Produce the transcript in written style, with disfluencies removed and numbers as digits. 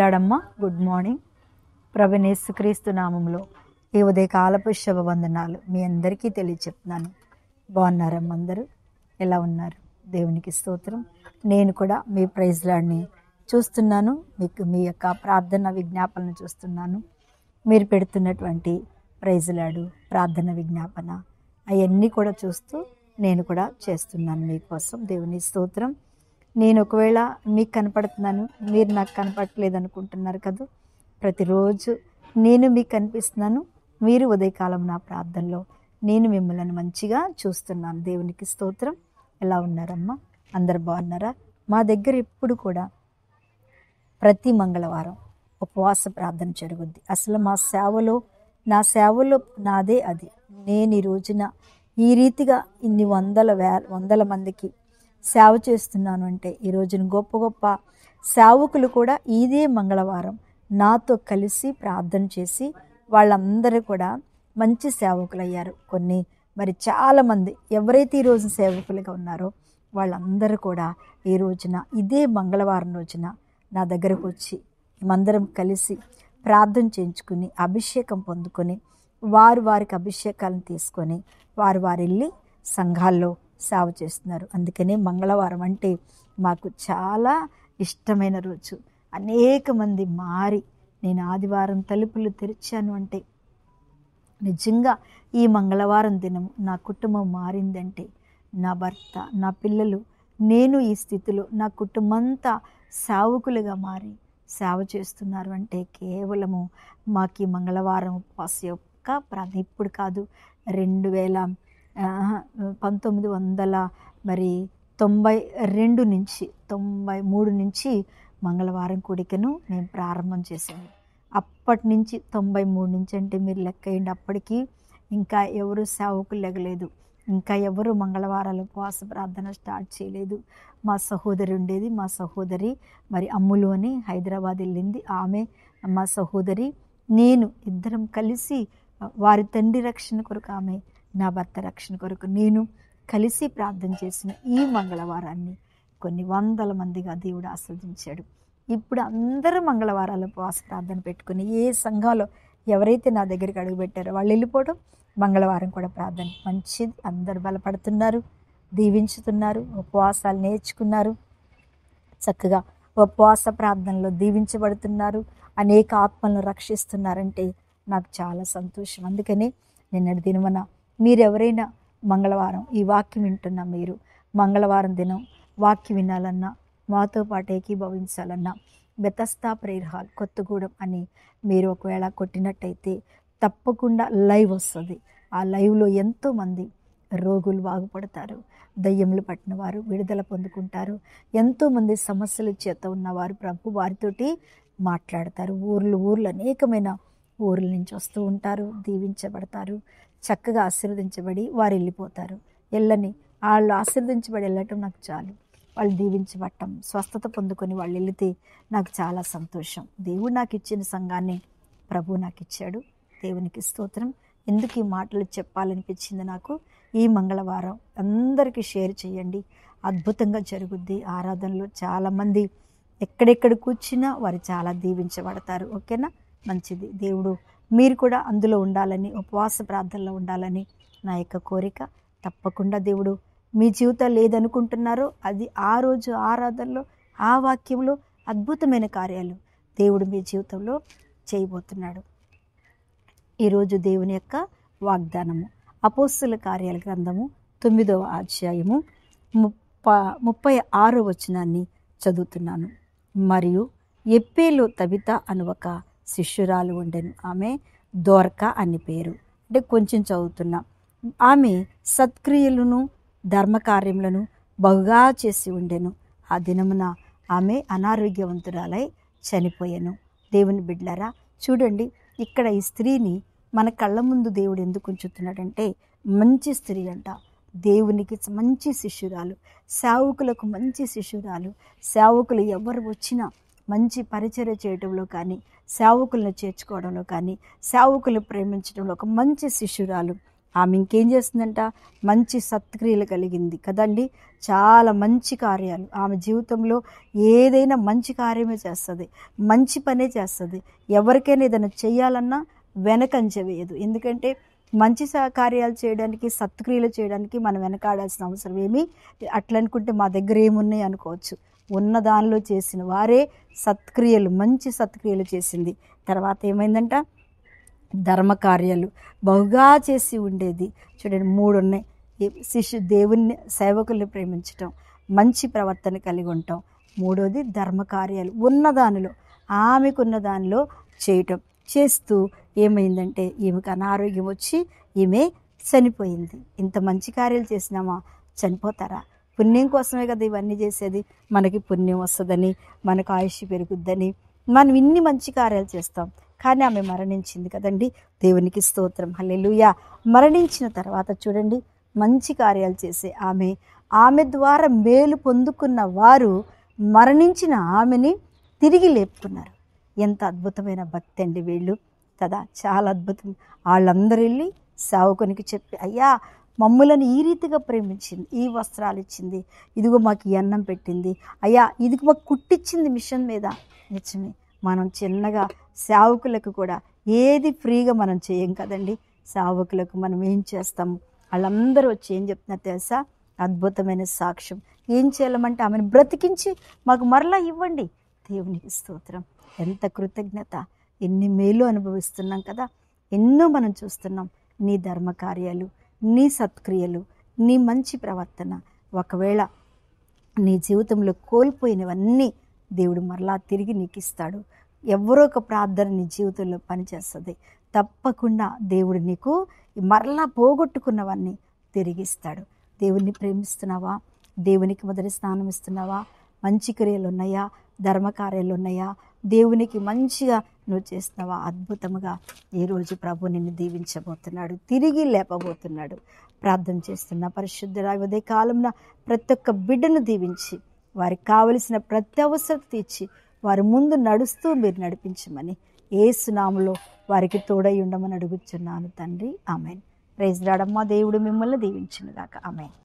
లాడమ్మా. Good morning. ప్రభువైన యేసుక్రీస్తు నామంలో ఈ ఉదయకాలపు శుభవందనాలు మీ అందరికీ తెలియచెప్తున్నాను. బాగున్నారమ్మ అందరూ? ఎలా ఉన్నారు? దేవునికి స్తోత్రం. నేను కూడా మీ ప్రైజ్ లాడ్ని చూస్తున్నాను. మీకు మీ యొక్క ప్రార్థన విజ్ఞాపనను చూస్తున్నాను. మీరు పెడుతున్నటువంటి ప్రైజ్ లాడు ప్రార్థన విజ్ఞాపన అవన్నీ కూడా చూస్తూ నేను కూడా చేస్తున్నాను మీకోసం. దేవుని స్తోత్రం. నేను ఒకవేళ మీకు కనపడుతున్నాను, మీరు నాకు కనపడట్లేదు అనుకుంటున్నారు కదా. ప్రతిరోజు నేను మీకు కనిపిస్తున్నాను. మీరు ఉదయకాలం నా ప్రార్థనలో నేను మిమ్మల్ని మంచిగా చూస్తున్నాను. దేవునికి స్తోత్రం. ఎలా ఉన్నారమ్మా? అందరు బాగున్నారా? మా దగ్గర ఎప్పుడు కూడా ప్రతి మంగళవారం ఉపవాస ప్రార్థన జరుగుద్ది. అసలు మా సేవలో నా సేవలో నాదే అది. నేను ఈ రోజున ఈ రీతిగా ఇన్ని వందల మందికి సేవ చేస్తున్నాను అంటే ఈ రోజున గొప్ప గొప్ప సేవకులు కూడా ఇదే మంగళవారం నాతో కలిసి ప్రార్థన చేసి వాళ్ళందరూ కూడా మంచి సేవకులు అయ్యారు. కొన్ని మరి చాలామంది ఎవరైతే ఈరోజు సేవకులుగా ఉన్నారో వాళ్ళందరూ కూడా ఈ రోజున ఇదే మంగళవారం రోజున నా దగ్గరకు వచ్చి మేమందరం కలిసి ప్రార్థన చేయించుకుని అభిషేకం పొందుకొని వారికి అభిషేకాలను తీసుకొని వారు వెళ్ళి సంఘాల్లో సేవ చేస్తున్నారు. అందుకనే మంగళవారం అంటే మాకు చాలా ఇష్టమైన రోజు. అనేక మంది మారి నేను ఆదివారం తలుపులు తెరిచాను అంటే నిజంగా ఈ మంగళవారం దినం నా కుటుంబం మారిందంటే, నా భర్త, నా పిల్లలు, నేను ఈ స్థితిలో నా కుటుంబమంతా సేవకులుగా మారి సేవ చేస్తున్నారు అంటే కేవలము మాకు ఈ మంగళవారం ఉపవాస యొక్క ప్రార్థన. ఇప్పుడు కాదు, 1992 నుంచి 93 నుంచి మంగళవారం కూడికను మేము ప్రారంభం చేసాము. అప్పటి నుంచి 93 నుంచి అంటే మీరు లెక్క వేయండి. అప్పటికి ఇంకా ఎవరు సేవకులు లెగలేదు, ఇంకా ఎవరు మంగళవారాలు ఉపవాస ప్రార్థన స్టార్ట్ చేయలేదు. మా సహోదరి ఉండేది, మా సహోదరి మరి అమ్ములు అని హైదరాబాద్ వెళ్ళింది. ఆమె, మా సహోదరి, నేను ఇద్దరం కలిసి వారి తండ్రి రక్షణ కొరకు, ఆమె నా భర్త రక్షణ కొరకు నేను కలిసి ప్రార్థన చేసిన ఈ మంగళవారాన్ని కొన్ని వందల మందిగా దేవుడు ఆస్వాదించాడు. ఇప్పుడు అందరూ మంగళవారాలు ఉపవాస ప్రార్థన పెట్టుకుని ఏ సంఘంలో ఎవరైతే నా దగ్గరికి అడుగుపెట్టారో వాళ్ళు వెళ్ళిపోవడం, మంగళవారం కూడా ప్రార్థన. మంచిది, అందరు బలపడుతున్నారు, దీవించుతున్నారు, ఉపవాసాలు నేర్చుకున్నారు, చక్కగా ఉపవాస ప్రార్థనలో దీవించబడుతున్నారు, అనేక ఆత్మలను రక్షిస్తున్నారంటే నాకు చాలా సంతోషం. అందుకని నిన్నటి దినమున మీరెవరైనా మంగళవారం ఈ వాక్యం వింటున్నా, మీరు మంగళవారం దినం వాక్యం వినాలన్నా, మాతో పాటు ఏకీభవించాలన్నా బెతస్తా ప్రేయర్ హాల్ కొత్తగూడెం అని మీరు ఒకవేళ కొట్టినట్టయితే తప్పకుండా లైవ్ వస్తుంది. ఆ లైవ్లో ఎంతోమంది రోగులు బాగుపడతారు, దయ్యములు పట్టిన వారు విడుదల పొందుకుంటారు, ఎంతోమంది సమస్యల చేత ఉన్నవారు ప్రభు వారితోటి మాట్లాడతారు. ఊర్లు అనేకమైన ఊర్ల నుంచి వస్తూ ఉంటారు, దీవించబడతారు, చక్కగా ఆశీర్వదించబడి వారు వెళ్ళిపోతారు. వాళ్ళు ఆశీర్వదించబడి వెళ్ళటం నాకు చాలు. వాళ్ళు దీవించబడటం, స్వస్థత పొందుకొని వాళ్ళు వెళితే నాకు చాలా సంతోషం. దేవుడు నాకు ఇచ్చిన సంఘాన్ని ప్రభు నాకు ఇచ్చాడు. దేవునికి స్తోత్రం. ఎందుకు ఈ మాటలు చెప్పాలనిపించింది నాకు? ఈ మంగళవారం అందరికీ షేర్ చేయండి, అద్భుతంగా జరుగుద్ది. ఆరాధనలో చాలామంది ఎక్కడెక్కడ కూర్చున్నా వారు చాలా దీవించబడతారు. ఓకేనా? మంచిది. దేవుడు మీరు కూడా అందులో ఉండాలని, ఉపవాస ప్రార్థనలో ఉండాలని నా యొక్క కోరిక. తప్పకుండా దేవుడు మీ జీవితాలు ఏదనుకుంటున్నారో అది ఆ రోజు ఆరాధనలో ఆ వాక్యంలో అద్భుతమైన కార్యాలు దేవుడు మీ జీవితంలో చేయబోతున్నాడు. ఈరోజు దేవుని యొక్క వాగ్దానము అపోస్తల కార్యాల గ్రంథము 9వ అధ్యాయము 36వ వచనాన్ని చదువుతున్నాను. మరియు ఎప్పేలో తబిత అను ఒక శిష్యురాలు ఉండెను. ఆమె దోర్కా అని పేరు. అంటే కొంచెం చదువుతున్నా. ఆమె సత్క్రియలను ధర్మకార్యములను బహుగా చేసి ఉండెను. ఆ దినమున ఆమె అనారోగ్యవంతురాలై చనిపోయాను. దేవుని బిడ్డలారా, చూడండి, ఇక్కడ ఈ స్త్రీని మన కళ్ళ ముందు దేవుడు ఎందుకు ఉంచుతున్నాడంటే మంచి స్త్రీ అంట, దేవునికి మంచి శిష్యురాలు, సేవకులకు మంచి శిష్యురాలు. సేవకులు ఎవరు వచ్చినా మంచి పరిచర్య చేయడంలో కానీ, సేవకులను చేర్చుకోవడంలో కానీ, సేవకులను ప్రేమించడంలో ఒక మంచి శిష్యురాలు. ఆమె ఇంకేం చేస్తుందంట, మంచి సత్క్రియలు కలిగింది కదండి. చాలా మంచి కార్యాలు ఆమె జీవితంలో, ఏదైనా మంచి కార్యమే చేస్తుంది, మంచి పనే చేస్తుంది. ఎవరికైనా ఏదైనా చేయాలన్నా వెనకంజ వేయదు. ఎందుకంటే మంచి కార్యాలు చేయడానికి, సత్క్రియలు చేయడానికి మనం వెనకాడాల్సిన అవసరం ఏమీ. అట్లా అనుకుంటే మా దగ్గర ఏమున్నాయి అనుకోవచ్చు. ఉన్న దానిలో చేసిన వారే సత్క్రియలు, మంచి సత్క్రియలు చేసింది. తర్వాత ఏమైందంట, ధర్మకార్యాలు బహుగా చేసి ఉండేది. చూడండి 3 ఉన్నాయి. దేవుని సేవకుల్ని ప్రేమించటం, మంచి ప్రవర్తన కలిగి ఉండటం. 3వది ధర్మకార్యాలు, ఉన్నదానిలో, ఆమెకున్న దానిలో చేయటం. చేస్తూ ఏమైందంటే ఈమెకు అనారోగ్యం వచ్చి ఈమె చనిపోయింది. ఇంత మంచి కార్యాలు చేసినామా, చనిపోతారా? పుణ్యం కోసమే కదా ఇవన్నీ చేసేది. మనకి పుణ్యం వస్తుందని, మనకు ఆయుష్ పెరుగుద్దని మనం ఇన్ని మంచి కార్యాలు చేస్తాం. కానీ ఆమె మరణించింది కదండి. దేవునికి స్తోత్రం, హల్లెలూయా. మరణించిన తర్వాత చూడండి, మంచి కార్యాలు చేసే ఆమె ద్వారా మేలు పొందుకున్న వారు మరణించిన ఆమెని తిరిగి లేపుకున్నారు. ఎంత అద్భుతమైన భక్తి అండి వీళ్ళు కదా, చాలా అద్భుతం. వాళ్ళందరూ వెళ్ళి సేవకునికి చెప్పి, అయ్యా మమ్ములను ఈ రీతిగా ప్రేమించింది, ఈ వస్త్రాలు ఇచ్చింది, ఇదిగో మాకు ఈ అన్నం పెట్టింది, అయ్యా ఇది మాకు కుట్టించింది మిషన్ మీద. నిజమే, మనం చిన్నగా సేవకులకు కూడా ఏది ఫ్రీగా మనం చేయం కదండి. సేవకులకు మనం ఏం చేస్తాము, వాళ్ళందరూ వచ్చి ఏం చెప్తున్నారు తెలుసా, అద్భుతమైన సాక్ష్యం. ఏం చేయాలమంటే ఆమెను బ్రతికించి మాకు మరలా ఇవ్వండి. దేవునికి స్తోత్రం, ఎంత కృతజ్ఞత. ఎన్ని మేలు అనుభవిస్తున్నాం కదా, ఎన్నో మనం చూస్తున్నాం. నీ ధర్మకార్యాలు, నీ సత్క్రియలు, నీ మంచి ప్రవర్తన, ఒకవేళ నీ జీవితంలో కోల్పోయినవన్నీ దేవుడు మరలా తిరిగి నీకు ఇస్తాడు. ఎవరో ఒక ప్రార్థన నీ జీవితంలో పనిచేస్తుంది. తప్పకుండా దేవుడు నీకు మరలా పోగొట్టుకున్నవన్నీ తిరిగిస్తాడు. దేవుణ్ణి ప్రేమిస్తున్నావా? దేవునికి మొదటి స్థానం ఇస్తున్నావా? మంచి క్రియలు ఉన్నాయా? ధర్మకార్యాలు ఉన్నాయా? దేవునికి మంచిగా నువ్వు చేస్తున్నావా? అద్భుతముగా ఈరోజు ప్రభు నిన్ను దీవించబోతున్నాడు, తిరిగి లేపబోతున్నాడు. ప్రార్థన చేస్తున్న పరిశుద్ధుడా, ఉదయ కాలంలో ప్రతి ఒక్క బిడ్డను దీవించి, వారికి కావలసిన ప్రతి అవసరం తీర్చి, వారి ముందు నడుస్తూ మీరు నడిపించమని యేసు నామములో వారికి తోడై ఉండమని అడుగుచున్నాను తండ్రి, ఆమేన్. Praise lord. అమ్మా, దేవుడు మిమ్మల్ని దీవించును గాక. ఆమేన్.